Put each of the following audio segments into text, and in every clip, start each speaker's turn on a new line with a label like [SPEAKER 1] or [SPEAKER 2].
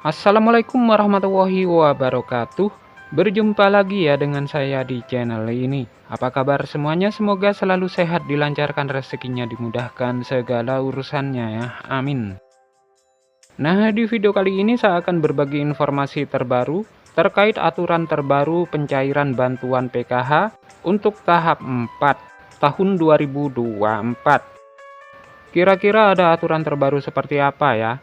[SPEAKER 1] Assalamualaikum warahmatullahi wabarakatuh. Berjumpa lagi ya dengan saya di channel ini. Apa kabar semuanya? Semoga selalu sehat, dilancarkan rezekinya, dimudahkan segala urusannya ya. Amin. Nah, di video kali ini saya akan berbagi informasi terbaru terkait aturan terbaru pencairan bantuan PKH untuk tahap 4 tahun 2024. Kira-kira ada aturan terbaru seperti apa ya?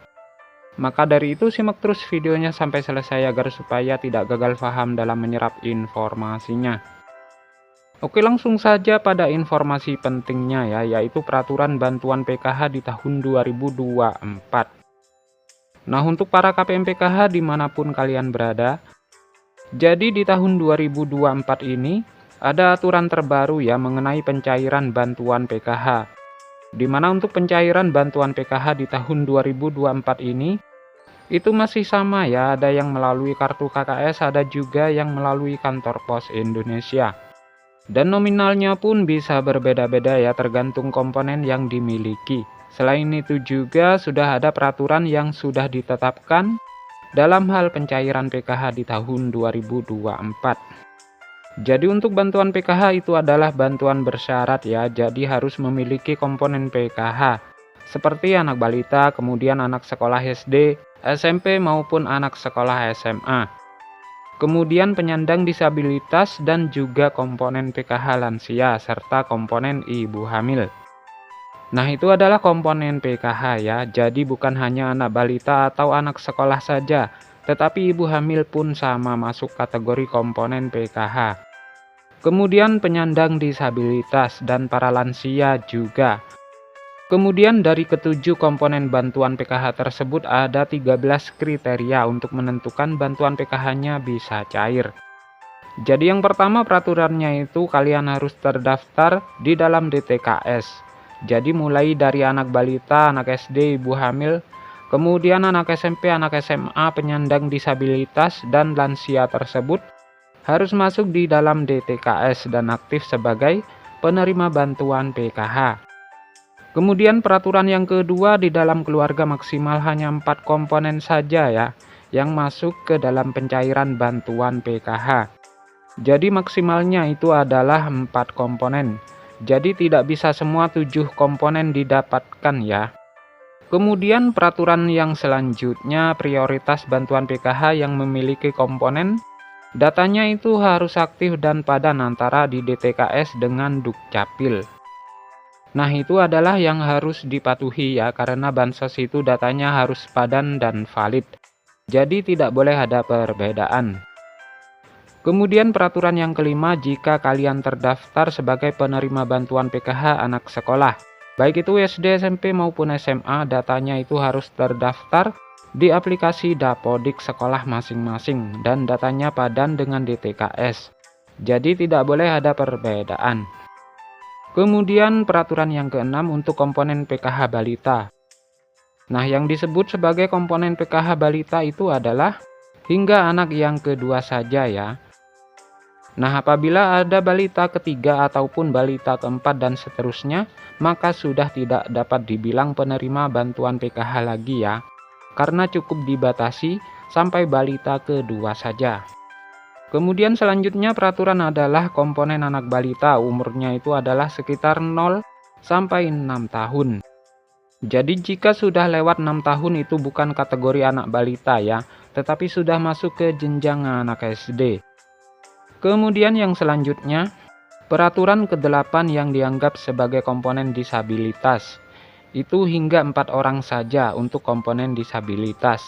[SPEAKER 1] Maka dari itu simak terus videonya sampai selesai agar supaya tidak gagal paham dalam menyerap informasinya. Oke, langsung saja pada informasi pentingnya ya, yaitu peraturan bantuan PKH di tahun 2024. Nah, untuk para KPM PKH dimanapun kalian berada, jadi di tahun 2024 ini ada aturan terbaru ya mengenai pencairan bantuan PKH. Di mana untuk pencairan bantuan PKH di tahun 2024 ini itu masih sama ya, ada yang melalui kartu KKS, ada juga yang melalui kantor pos Indonesia. Dan nominalnya pun bisa berbeda-beda ya, tergantung komponen yang dimiliki. Selain itu juga sudah ada peraturan yang sudah ditetapkan dalam hal pencairan PKH di tahun 2024. Jadi untuk bantuan PKH itu adalah bantuan bersyarat ya, jadi harus memiliki komponen PKH seperti anak balita, kemudian anak sekolah SD, SMP maupun anak sekolah SMA. Kemudian penyandang disabilitas dan juga komponen PKH lansia serta komponen ibu hamil. Nah, itu adalah komponen PKH ya, jadi bukan hanya anak balita atau anak sekolah saja, tetapi ibu hamil pun sama masuk kategori komponen PKH. Kemudian penyandang disabilitas dan para lansia juga. Kemudian dari ketujuh komponen bantuan PKH tersebut ada 13 kriteria untuk menentukan bantuan PKH-nya bisa cair. Jadi yang pertama peraturannya itu kalian harus terdaftar di dalam DTKS. Jadi mulai dari anak balita, anak SD, ibu hamil, kemudian anak SMP, anak SMA, penyandang disabilitas, dan lansia tersebut harus masuk di dalam DTKS dan aktif sebagai penerima bantuan PKH. Kemudian peraturan yang kedua, di dalam keluarga maksimal hanya 4 komponen saja ya yang masuk ke dalam pencairan bantuan PKH. Jadi maksimalnya itu adalah 4 komponen. Jadi tidak bisa semua 7 komponen didapatkan ya. Kemudian peraturan yang selanjutnya, prioritas bantuan PKH yang memiliki komponen datanya itu harus aktif dan padan antara di DTKS dengan Dukcapil. Nah, itu adalah yang harus dipatuhi ya, karena bansos itu datanya harus padan dan valid. Jadi tidak boleh ada perbedaan. Kemudian peraturan yang kelima, jika kalian terdaftar sebagai penerima bantuan PKH anak sekolah, baik itu SD, SMP maupun SMA, datanya itu harus terdaftar di aplikasi Dapodik sekolah masing-masing dan datanya padan dengan DTKS. Jadi tidak boleh ada perbedaan. Kemudian peraturan yang keenam untuk komponen PKH balita. Nah, yang disebut sebagai komponen PKH balita itu adalah hingga anak yang kedua saja ya. Nah, apabila ada balita ketiga ataupun balita keempat dan seterusnya, maka sudah tidak dapat dibilang penerima bantuan PKH lagi ya, karena cukup dibatasi sampai balita kedua saja. Kemudian selanjutnya peraturan adalah komponen anak balita, umurnya itu adalah sekitar 0 sampai 6 tahun. Jadi jika sudah lewat 6 tahun itu bukan kategori anak balita ya, tetapi sudah masuk ke jenjang anak SD. Kemudian yang selanjutnya, peraturan ke-8 yang dianggap sebagai komponen disabilitas. Itu hingga 4 orang saja untuk komponen disabilitas.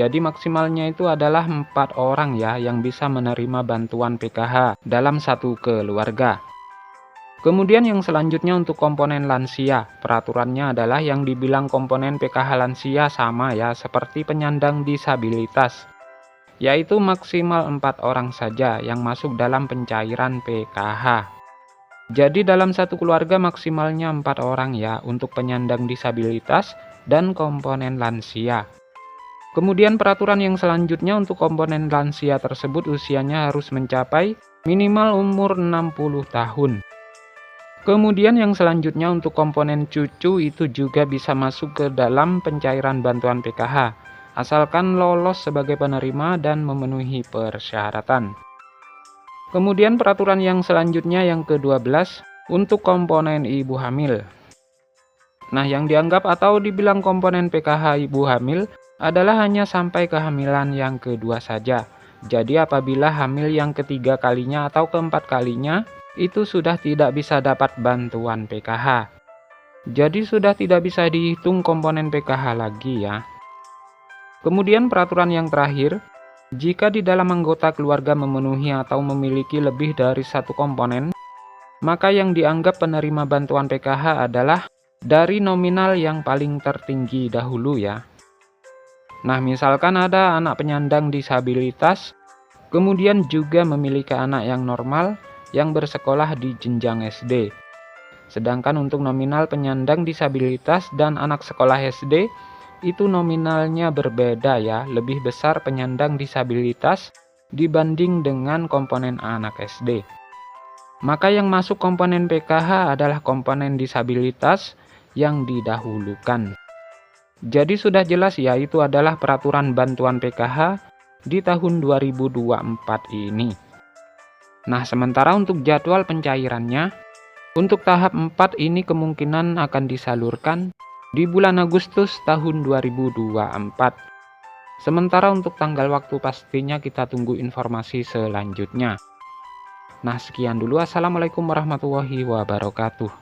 [SPEAKER 1] Jadi maksimalnya itu adalah 4 orang ya yang bisa menerima bantuan PKH dalam satu keluarga. Kemudian yang selanjutnya untuk komponen lansia, peraturannya adalah yang dibilang komponen PKH lansia sama ya seperti penyandang disabilitas, yaitu maksimal 4 orang saja yang masuk dalam pencairan PKH. Jadi dalam satu keluarga maksimalnya 4 orang ya untuk penyandang disabilitas dan komponen lansia. Kemudian peraturan yang selanjutnya untuk komponen lansia tersebut usianya harus mencapai minimal umur 60 tahun. Kemudian yang selanjutnya untuk komponen cucu itu juga bisa masuk ke dalam pencairan bantuan PKH. asalkan lolos sebagai penerima dan memenuhi persyaratan. Kemudian peraturan yang selanjutnya yang ke-12 untuk komponen ibu hamil. Nah, yang dianggap atau dibilang komponen PKH ibu hamil adalah hanya sampai kehamilan yang kedua saja. Jadi apabila hamil yang ketiga kalinya atau keempat kalinya, itu sudah tidak bisa dapat bantuan PKH. Jadi sudah tidak bisa dihitung komponen PKH lagi ya. Kemudian peraturan yang terakhir, jika di dalam anggota keluarga memenuhi atau memiliki lebih dari satu komponen, maka yang dianggap penerima bantuan PKH adalah dari nominal yang paling tertinggi dahulu ya. Nah, misalkan ada anak penyandang disabilitas, kemudian juga memiliki anak yang normal yang bersekolah di jenjang SD. Sedangkan untuk nominal penyandang disabilitas dan anak sekolah SD, itu nominalnya berbeda ya, lebih besar penyandang disabilitas dibanding dengan komponen anak SD. Maka yang masuk komponen PKH adalah komponen disabilitas yang didahulukan. Jadi sudah jelas ya, itu adalah peraturan bantuan PKH di tahun 2024 ini. Nah, sementara untuk jadwal pencairannya, untuk tahap 4 ini kemungkinan akan disalurkan di bulan Agustus tahun 2024. Sementara untuk tanggal waktu pastinya kita tunggu informasi selanjutnya. Nah, sekian dulu. Assalamualaikum warahmatullahi wabarakatuh.